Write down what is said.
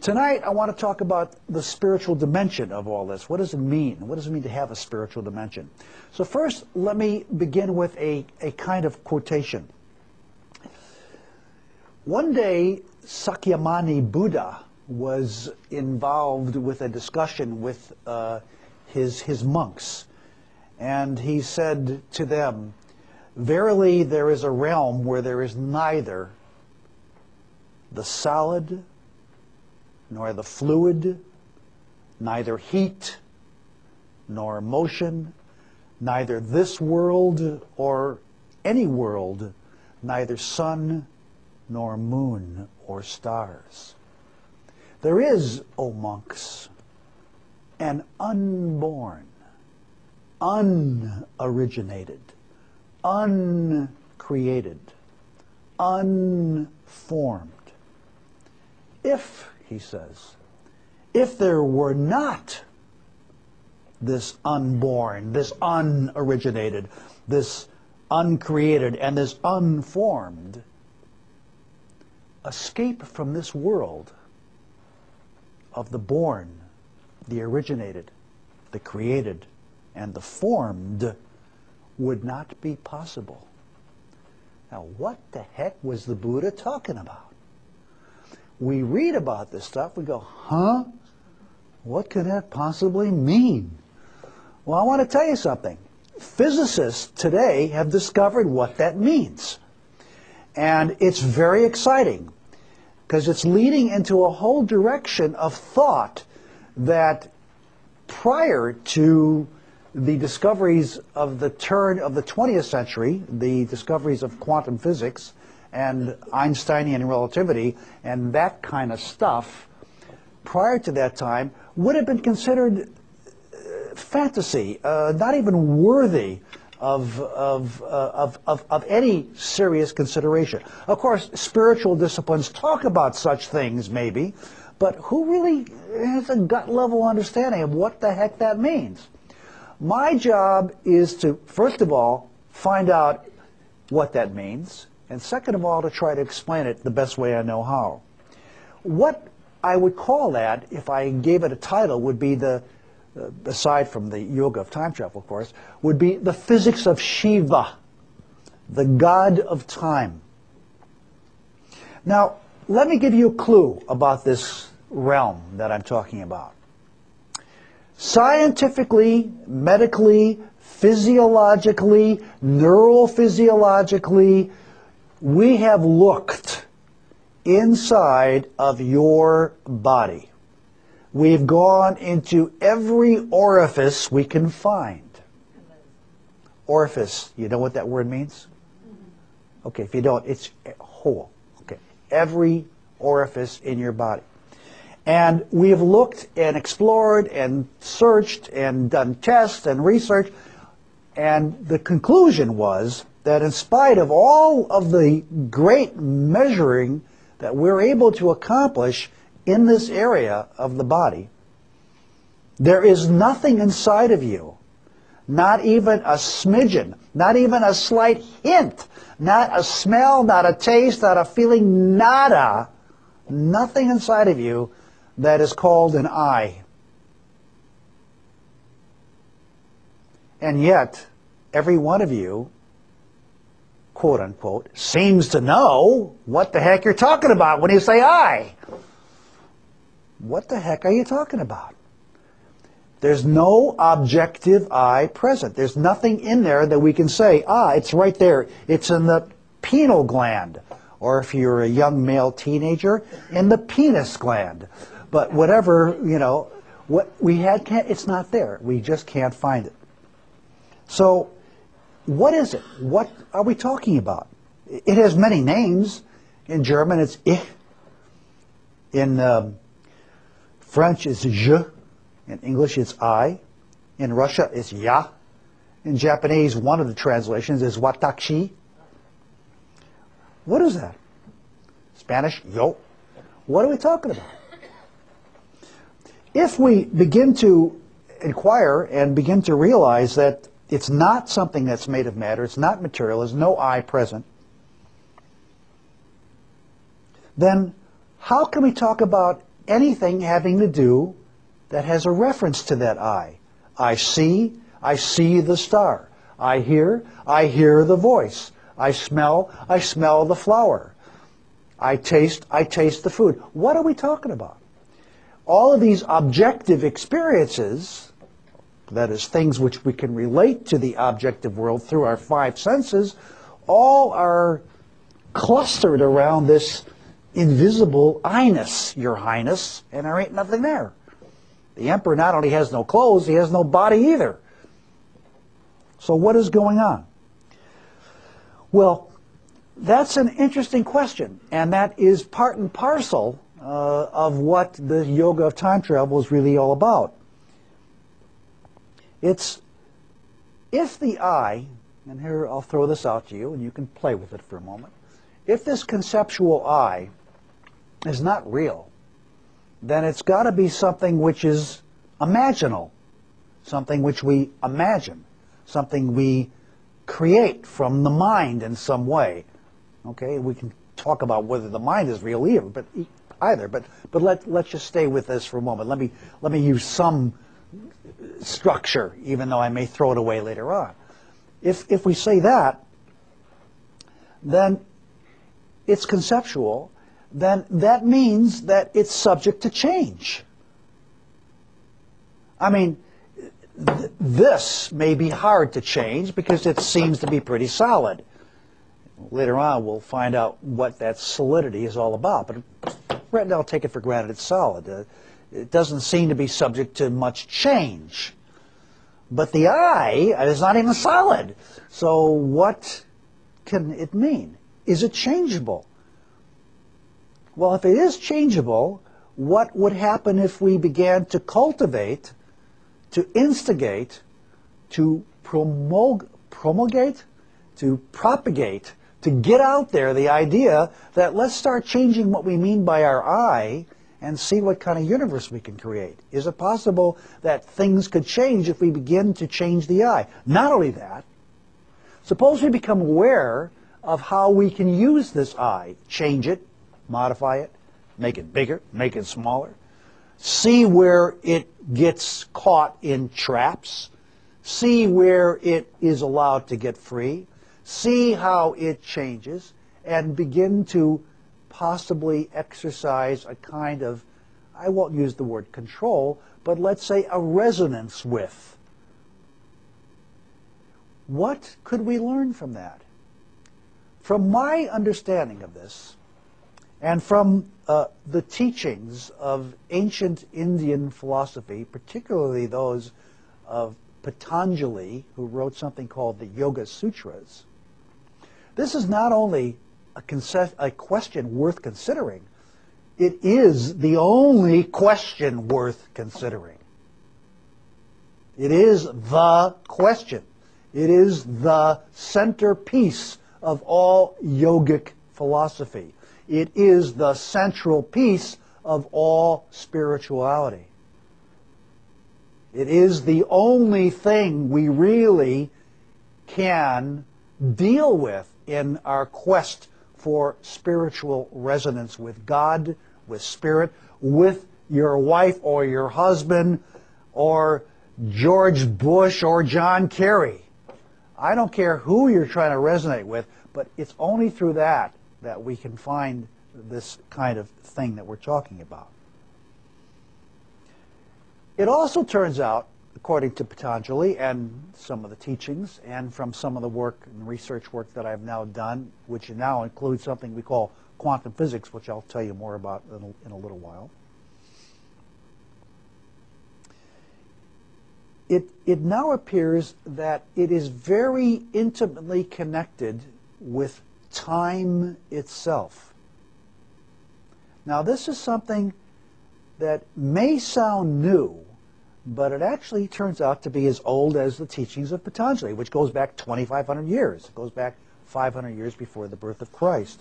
Tonight, I want to talk about the spiritual dimension of all this. What does it mean? What does it mean to have a spiritual dimension? So first, let me begin with a kind of quotation. One day, Sakyamuni Buddha was involved with a discussion with his monks. And he said to them, "Verily, there is a realm where there is neither the solid nor the fluid, neither heat nor motion, neither this world or any world, neither sun nor moon or stars. There is, O monks, an unborn, unoriginated, uncreated, unformed. If," he says, "if there were not this unborn, this unoriginated, this uncreated, and this unformed, escape from this world of the born, the originated, the created, and the formed would not be possible." Now, what the heck was the Buddha talking about? We read about this stuff, we go, huh? What could that possibly mean? Well, I want to tell you something. Physicists today have discovered what that means. And it's very exciting, because it's leading into a whole direction of thought that prior to the discoveries of the turn of the 20th century, the discoveries of quantum physics and Einsteinian relativity and that kind of stuff, prior to that time, would have been considered fantasy, not even worthy of any serious consideration. Of course, spiritual disciplines talk about such things, maybe, but who really has a gut-level understanding of what the heck that means? My job is to, first of all, find out what that means, and second of all, to try to explain it the best way I know how. What I would call that, if I gave it a title, would be aside from the yoga of time travel, of course, would be the physics of Shiva, the god of time. Now, let me give you a clue about this realm that I'm talking about. Scientifically, medically, physiologically, neurophysiologically, we have looked inside of your body. We've gone into every orifice we can find. Orifice, you know what that word means? Okay, if you don't, it's hole. Okay, every orifice in your body. And we have looked and explored and searched and done tests and research, and the conclusion was that in spite of all of the great measuring that we're able to accomplish in this area of the body, there is nothing inside of you, not even a smidgen, not even a slight hint, not a smell, not a taste, not a feeling, nada, nothing inside of you that is called an I. And yet, every one of you, quote unquote, seems to know what the heck you're talking about when you say I. What the heck are you talking about? There's no objective I present. There's nothing in there that we can say, it's right there. It's in the pineal gland. Or if you're a young male teenager, in the penis gland. But whatever, you know, what we had, it's not there. We just can't find it. So, what is it? What are we talking about? It has many names. In German, it's ich. In French, it's je. In English, it's I. In Russia, it's ya. In Japanese, one of the translations is watashi. What is that? Spanish, yo. What are we talking about? If we begin to inquire and begin to realize that it's not something that's made of matter, it's not material, there's no I present, then how can we talk about anything having to do that has a reference to that I. I see the star. I hear the voice. I smell the flower. I taste the food. What are we talking about? All of these objective experiences, that is, things which we can relate to the objective world through our five senses, all are clustered around this invisible I-ness, Your Highness, and there ain't nothing there. The emperor not only has no clothes, he has no body either. So what is going on? Well, that's an interesting question, and that is part and parcel of what the yoga of time travel is really all about. It's if the I, and here I'll throw this out to you and you can play with it for a moment, if this conceptual I is not real, then it's got to be something which is imaginal, something which we imagine, something we create from the mind in some way. Okay, we can talk about whether the mind is real either, but let's just stay with this for a moment. Let me use some structure, even though I may throw it away later on. If we say that, then it's conceptual, then that means that it's subject to change. I mean, this may be hard to change because it seems to be pretty solid. Later on, we'll find out what that solidity is all about. But right now, I'll take it for granted it's solid. It doesn't seem to be subject to much change. But the I is not even solid. So what can it mean? Is it changeable? Well, if it is changeable, what would happen if we began to cultivate, to instigate, to promulgate, to propagate, to get out there the idea that let's start changing what we mean by our I and see what kind of universe we can create? Is it possible that things could change if we begin to change the I? Not only that, suppose we become aware of how we can use this I, change it, modify it, make it bigger, make it smaller, see where it gets caught in traps, see where it is allowed to get free, see how it changes, and begin to possibly exercise a kind of, I won't use the word control, but let's say a resonance with. What could we learn from that? From my understanding of this, and from the teachings of ancient Indian philosophy, particularly those of Patanjali, who wrote something called the Yoga Sutras, this is not only a question worth considering, it is the only question worth considering. It is the question. It is the centerpiece of all yogic philosophy. It is the central piece of all spirituality. It is the only thing we really can deal with in our quest for spiritual resonance with God, with Spirit, with your wife or your husband, or George Bush or John Kerry. I don't care who you're trying to resonate with, but it's only through that we can find this kind of thing that we're talking about. It also turns out, according to Patanjali and some of the teachings, and from some of the work and research work that I've now done, which now includes something we call quantum physics, which I'll tell you more about in a little while, it now appears that it is very intimately connected with time itself. Now, this is something that may sound new, but it actually turns out to be as old as the teachings of Patanjali, which goes back 2,500 years. It goes back 500 years before the birth of Christ.